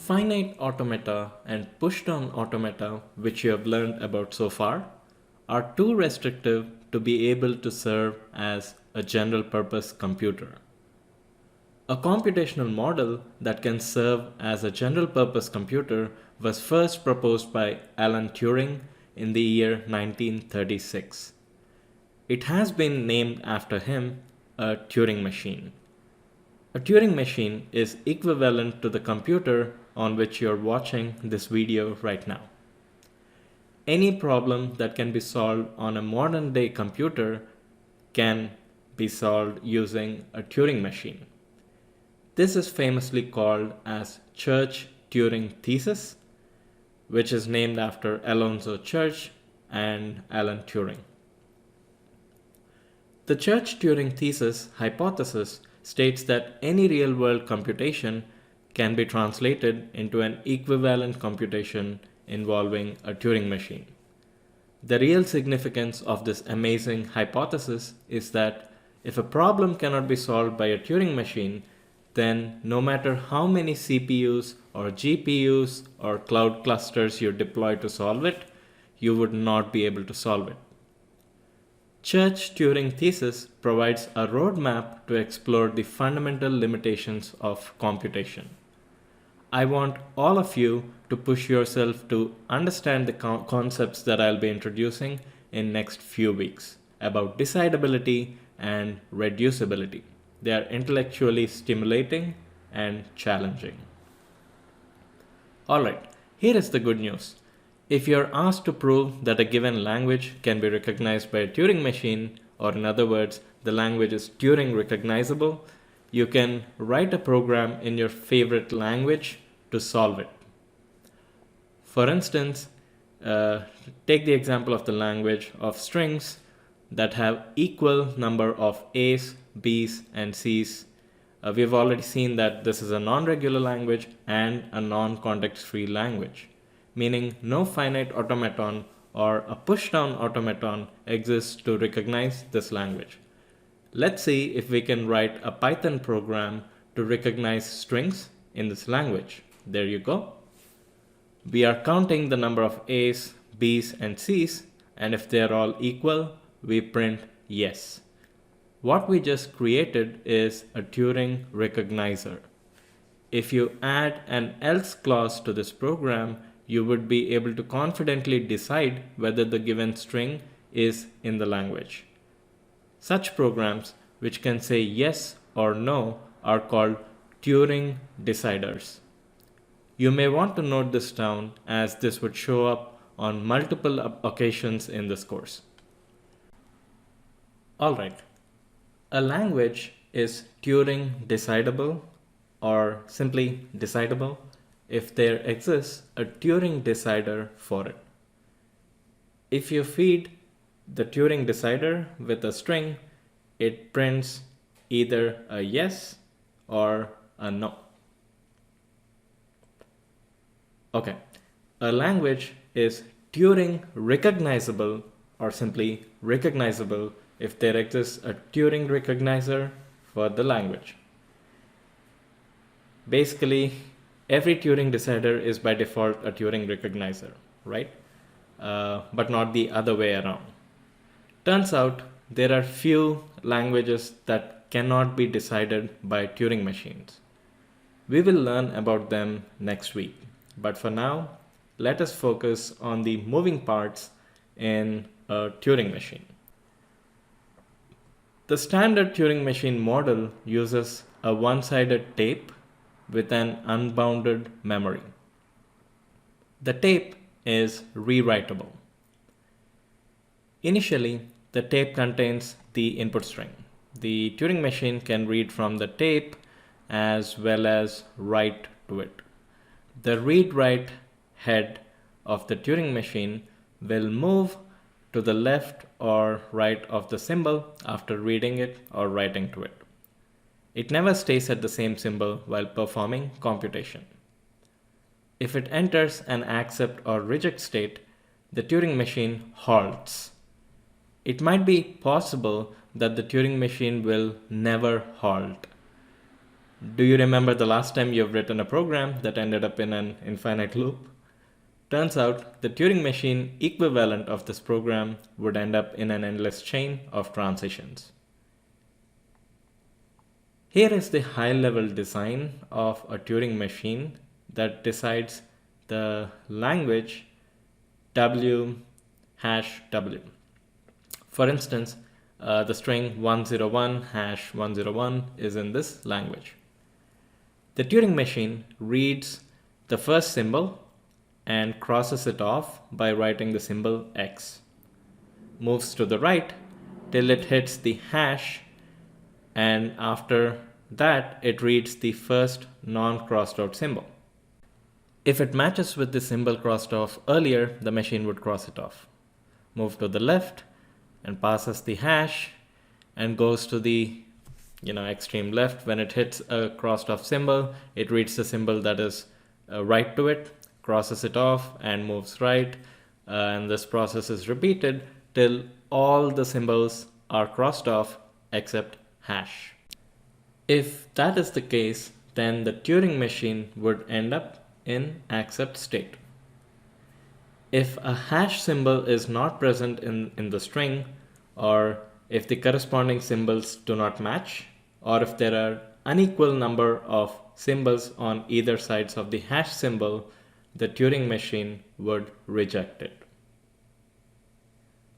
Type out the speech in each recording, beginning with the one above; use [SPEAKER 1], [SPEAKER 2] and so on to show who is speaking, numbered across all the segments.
[SPEAKER 1] finite automata and push-down automata, which you have learned about so far, are too restrictive to be able to serve as a general-purpose computer. A computational model that can serve as a general-purpose computer was first proposed by Alan Turing in the year 1936. It has been named after him a Turing machine. A Turing machine is equivalent to the computer on which you're watching this video right now. Any problem that can be solved on a modern day computer can be solved using a Turing machine. This is famously called as Church-Turing Thesis, which is named after Alonzo Church and Alan Turing. The Church-Turing Thesis hypothesis states that any real-world computation can be translated into an equivalent computation involving a Turing machine. The real significance of this amazing hypothesis is that if a problem cannot be solved by a Turing machine, then no matter how many CPUs or GPUs or cloud clusters you deploy to solve it, you would not be able to solve it. Church-Turing Thesis provides a roadmap to explore the fundamental limitations of computation. I want all of you to push yourself to understand the concepts that I'll be introducing in next few weeks about decidability and reducibility. They are intellectually stimulating and challenging. Alright, here is the good news. If you're asked to prove that a given language can be recognized by a Turing machine, or in other words, the language is Turing recognizable, you can write a program in your favorite language to solve it. For instance, take the example of the language of strings that have equal number of A's, B's, and C's. We've already seen that this is a non-regular language and a non-context-free language, meaning no finite automaton or a push-down automaton exists to recognize this language. Let's see if we can write a Python program to recognize strings in this language. There you go. We are counting the number of A's, B's, and C's, and if they are all equal, we print yes. What we just created is a Turing recognizer. If you add an else clause to this program, you would be able to confidently decide whether the given string is in the language. Such programs, which can say yes or no, are called Turing deciders. You may want to note this down, as this would show up on multiple occasions in this course. Alright, a language is Turing decidable, or simply decidable, if there exists a Turing decider for it. If you feed the Turing decider with a string, it prints either a yes or a no. Okay, a language is Turing recognizable, or simply recognizable, if there exists a Turing recognizer for the language. Basically, every Turing decider is by default a Turing recognizer, right? But not the other way around. Turns out there are few languages that cannot be decided by Turing machines. We will learn about them next week. But for now, let us focus on the moving parts in a Turing machine. The standard Turing machine model uses a one-sided tape with an unbounded memory. The tape is rewritable. Initially, the tape contains the input string. The Turing machine can read from the tape as well as write to it. The read-write head of the Turing machine will move to the left or right of the symbol after reading it or writing to it. It never stays at the same symbol while performing computation. If it enters an accept or reject state, the Turing machine halts. It might be possible that the Turing machine will never halt. Do you remember the last time you've written a program that ended up in an infinite loop? Turns out the Turing machine equivalent of this program would end up in an endless chain of transitions. Here is the high-level design of a Turing machine that decides the language W hash W. For instance, the string 101 hash 101 is in this language. The Turing machine reads the first symbol and crosses it off by writing the symbol X. Moves to the right till it hits the hash, and after that it reads the first non-crossed out symbol. If it matches with the symbol crossed off earlier, the machine would cross it off. Move to the left and passes the hash and goes to the extreme left. When it hits a crossed off symbol, it reads the symbol that is right to it, crosses it off and moves right, and this process is repeated till all the symbols are crossed off except hash. If that is the case, then the Turing machine would end up in accept state. If a hash symbol is not present in the string, or if the corresponding symbols do not match, or if there are unequal number of symbols on either sides of the hash symbol, the Turing machine would reject it.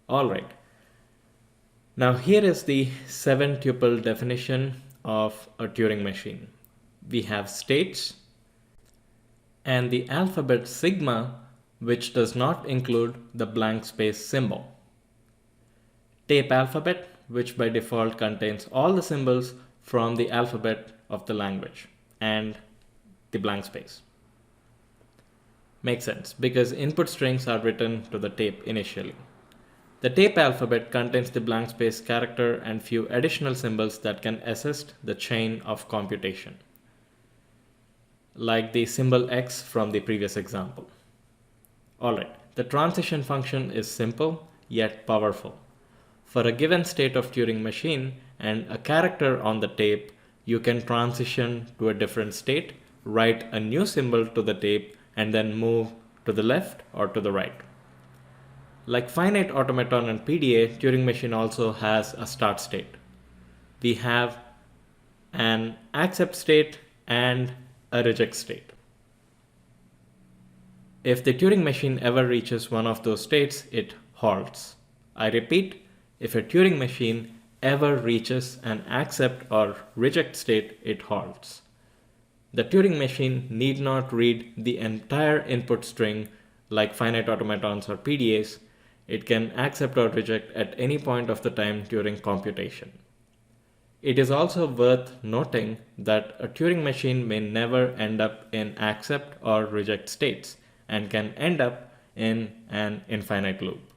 [SPEAKER 1] Alright. Now here is the 7-tuple definition of a Turing machine. We have states and the alphabet sigma, which does not include the blank space symbol. Tape alphabet, which by default contains all the symbols from the alphabet of the language, and the blank space. Makes sense, because input strings are written to the tape initially. The tape alphabet contains the blank space character and few additional symbols that can assist the chain of computation, like the symbol X from the previous example. Alright, the transition function is simple yet powerful. For a given state of Turing machine and a character on the tape, you can transition to a different state, write a new symbol to the tape, and then move to the left or to the right. Like finite automaton and PDA, Turing machine also has a start state. We have an accept state and a reject state. If the Turing machine ever reaches one of those states, it halts. I repeat, if a Turing machine ever reaches an accept or reject state, it halts. The Turing machine need not read the entire input string like finite automatons or PDAs. It can accept or reject at any point of the time during computation. It is also worth noting that a Turing machine may never end up in accept or reject states and can end up in an infinite loop.